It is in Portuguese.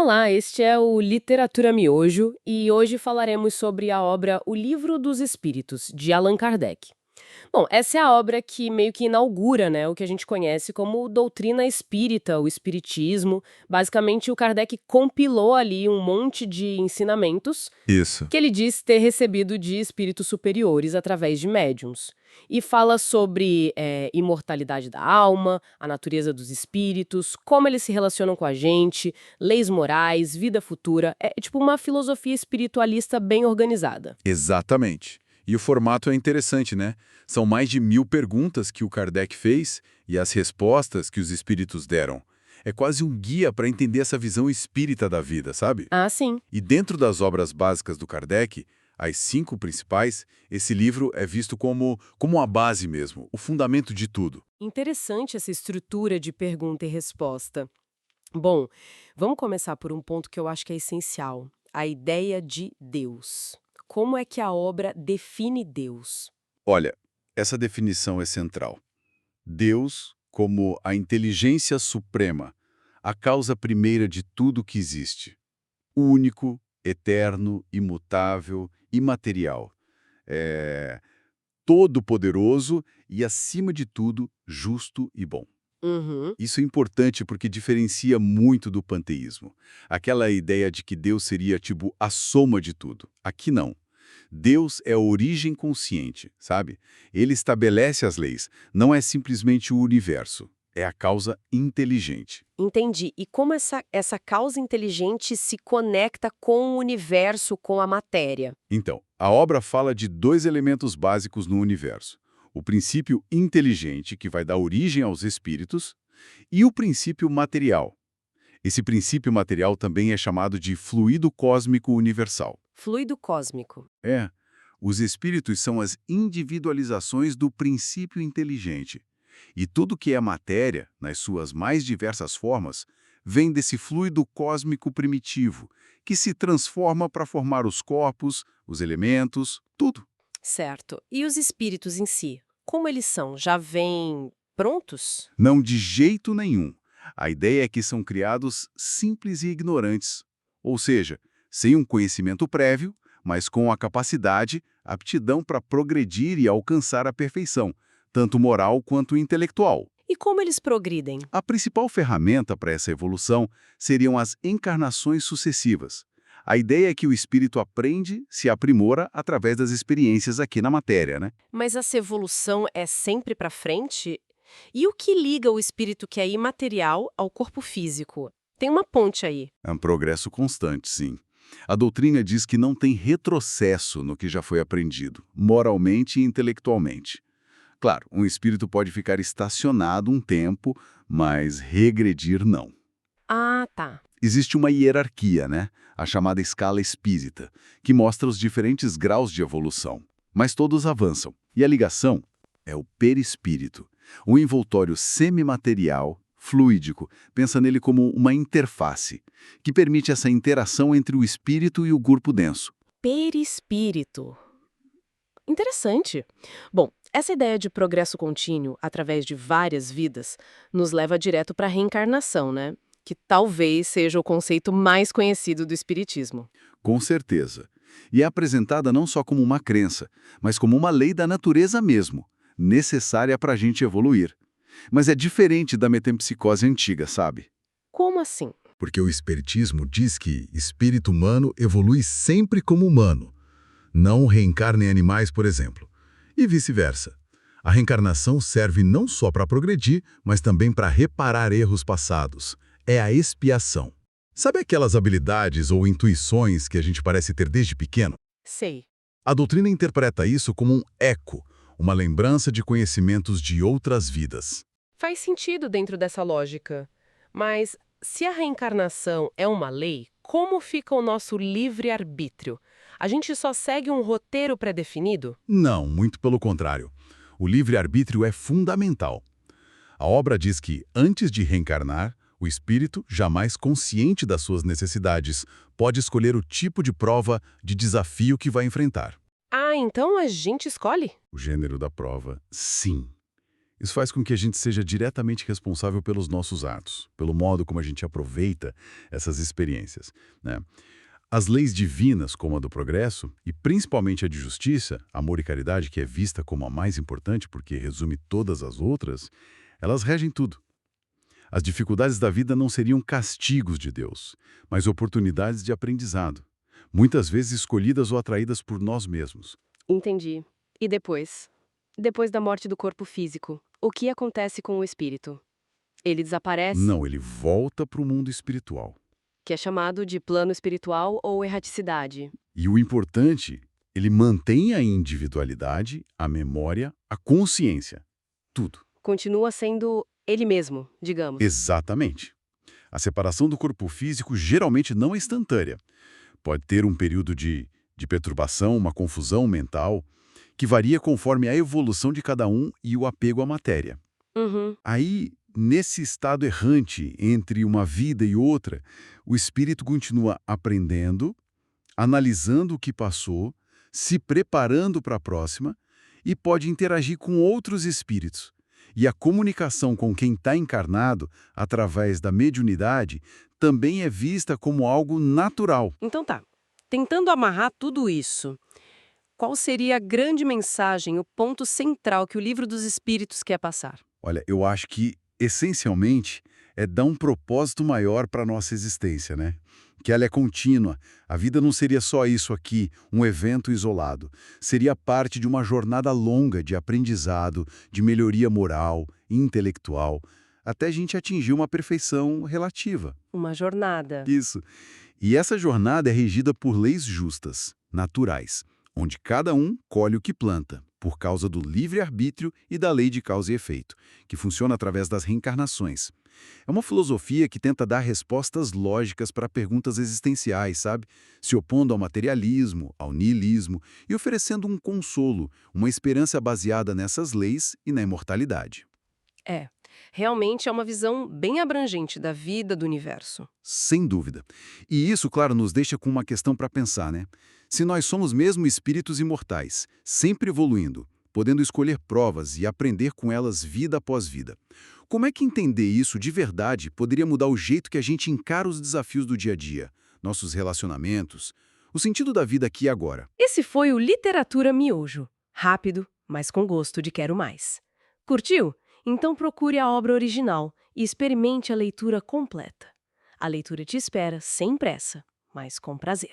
Olá, este é o Literatura Miojo e hoje falaremos sobre a obra O Livro dos Espíritos, de Allan Kardec. Bom, essa é a obra que meio que inaugura, né, o que a gente conhece como doutrina espírita, o espiritismo. Basicamente, o Kardec compilou ali um monte de ensinamentos Isso. que ele diz ter recebido de espíritos superiores através de médiuns. E fala sobre imortalidade da alma, a natureza dos espíritos, como eles se relacionam com a gente, leis morais, vida futura. É tipo uma filosofia espiritualista bem organizada. Exatamente. E o formato é interessante, né? São mais de 1000 perguntas que o Kardec fez e as respostas que os espíritos deram. É quase um guia para entender essa visão espírita da vida, sabe? Ah, sim. E dentro das obras básicas do Kardec, as 5 principais, esse livro é visto como a base mesmo, o fundamento de tudo. Interessante essa estrutura de pergunta e resposta. Bom, vamos começar por um ponto que eu acho que é essencial: a ideia de Deus. Como é que a obra define Deus? Olha, essa definição é central. Deus como a inteligência suprema, a causa primeira de tudo que existe. Único, eterno, imutável, imaterial. É todo-poderoso e, acima de tudo, justo e bom. Uhum. Isso é importante porque diferencia muito do panteísmo. Aquela ideia de que Deus seria, tipo, a soma de tudo. Aqui não. Deus é a origem consciente, sabe? Ele estabelece as leis, não é simplesmente o universo. É a causa inteligente. Entendi. E como essa causa inteligente se conecta com o universo, com a matéria? Então, a obra fala de 2 elementos básicos no universo. O princípio inteligente, que vai dar origem aos espíritos, e o princípio material. Esse princípio material também é chamado de fluido cósmico universal. Fluido cósmico. É, os espíritos são as individualizações do princípio inteligente. E tudo que é matéria, nas suas mais diversas formas, vem desse fluido cósmico primitivo, que se transforma para formar os corpos, os elementos, tudo. Certo. E os espíritos em si? Como eles são? Já vêm prontos? Não de jeito nenhum. A ideia é que são criados simples e ignorantes. Ou seja, sem um conhecimento prévio, mas com a capacidade, aptidão para progredir e alcançar a perfeição, tanto moral quanto intelectual. E como eles progridem? A principal ferramenta para essa evolução seriam as encarnações sucessivas. A ideia é que o espírito aprende, se aprimora através das experiências aqui na matéria, né? Mas essa evolução é sempre para frente? E o que liga o espírito que é imaterial ao corpo físico? Tem uma ponte aí. É um progresso constante, sim. A doutrina diz que não tem retrocesso no que já foi aprendido, moralmente e intelectualmente. Claro, um espírito pode ficar estacionado um tempo, mas regredir não. Ah, tá. Existe uma hierarquia, né? A chamada escala espírita, que mostra os diferentes graus de evolução. Mas todos avançam. E a ligação é o perispírito, um envoltório semimaterial, fluídico, pensa nele como uma interface, que permite essa interação entre o espírito e o corpo denso. Perispírito. Interessante. Bom, essa ideia de progresso contínuo através de várias vidas nos leva direto para a reencarnação, né? Que talvez seja o conceito mais conhecido do espiritismo. Com certeza. E é apresentada não só como uma crença, mas como uma lei da natureza mesmo, necessária para a gente evoluir. Mas é diferente da metempsicose antiga, sabe? Como assim? Porque o espiritismo diz que espírito humano evolui sempre como humano, não reencarna em animais, por exemplo. E vice-versa. A reencarnação serve não só para progredir, mas também para reparar erros passados. É a expiação. Sabe aquelas habilidades ou intuições que a gente parece ter desde pequeno? Sei. A doutrina interpreta isso como um eco, uma lembrança de conhecimentos de outras vidas. Faz sentido dentro dessa lógica. Mas se a reencarnação é uma lei, como fica o nosso livre-arbítrio? A gente só segue um roteiro pré-definido? Não, muito pelo contrário. O livre-arbítrio é fundamental. A obra diz que, antes de reencarnar, o espírito, jamais consciente das suas necessidades, pode escolher o tipo de prova, de desafio que vai enfrentar. Ah, então a gente escolhe? O gênero da prova, sim. Isso faz com que a gente seja diretamente responsável pelos nossos atos, pelo modo como a gente aproveita essas experiências, né? As leis divinas, como a do progresso, e principalmente a de justiça, amor e caridade, que é vista como a mais importante porque resume todas as outras, elas regem tudo. As dificuldades da vida não seriam castigos de Deus, mas oportunidades de aprendizado, muitas vezes escolhidas ou atraídas por nós mesmos. Entendi. E depois? Depois da morte do corpo físico, o que acontece com o espírito? Ele desaparece, Não, ele volta para o mundo espiritual. que é chamado de plano espiritual ou erraticidade. E o importante, ele mantém a individualidade, a memória, a consciência. Tudo. Continua sendo ele mesmo, digamos. Exatamente. A separação do corpo físico geralmente não é instantânea. Pode ter um período de perturbação, uma confusão mental, que varia conforme a evolução de cada um e o apego à matéria. Uhum. Aí, nesse estado errante entre uma vida e outra, o espírito continua aprendendo, analisando o que passou, se preparando para a próxima e pode interagir com outros espíritos. E a comunicação com quem está encarnado, através da mediunidade, também é vista como algo natural. Então tá. Tentando amarrar tudo isso, qual seria a grande mensagem, o ponto central que o Livro dos Espíritos quer passar? Olha, eu acho que, essencialmente, é dar um propósito maior para a nossa existência, né? Que ela é contínua. A vida não seria só isso aqui, um evento isolado. Seria parte de uma jornada longa de aprendizado, de melhoria moral, intelectual, até a gente atingir uma perfeição relativa. Uma jornada. Isso. E essa jornada é regida por leis justas, naturais, onde cada um colhe o que planta, por causa do livre-arbítrio e da lei de causa e efeito, que funciona através das reencarnações. É uma filosofia que tenta dar respostas lógicas para perguntas existenciais, sabe? Se opondo ao materialismo, ao niilismo e oferecendo um consolo, uma esperança baseada nessas leis e na imortalidade. É, realmente é uma visão bem abrangente da vida, do universo. Sem dúvida. E isso, claro, nos deixa com uma questão para pensar, né? Se nós somos mesmo espíritos imortais, sempre evoluindo, podendo escolher provas e aprender com elas vida após vida, como é que entender isso de verdade poderia mudar o jeito que a gente encara os desafios do dia a dia, nossos relacionamentos, o sentido da vida aqui e agora? Esse foi o Literatura Miojo. Rápido, mas com gosto de quero mais. Curtiu? Então procure a obra original e experimente a leitura completa. A leitura te espera sem pressa, mas com prazer.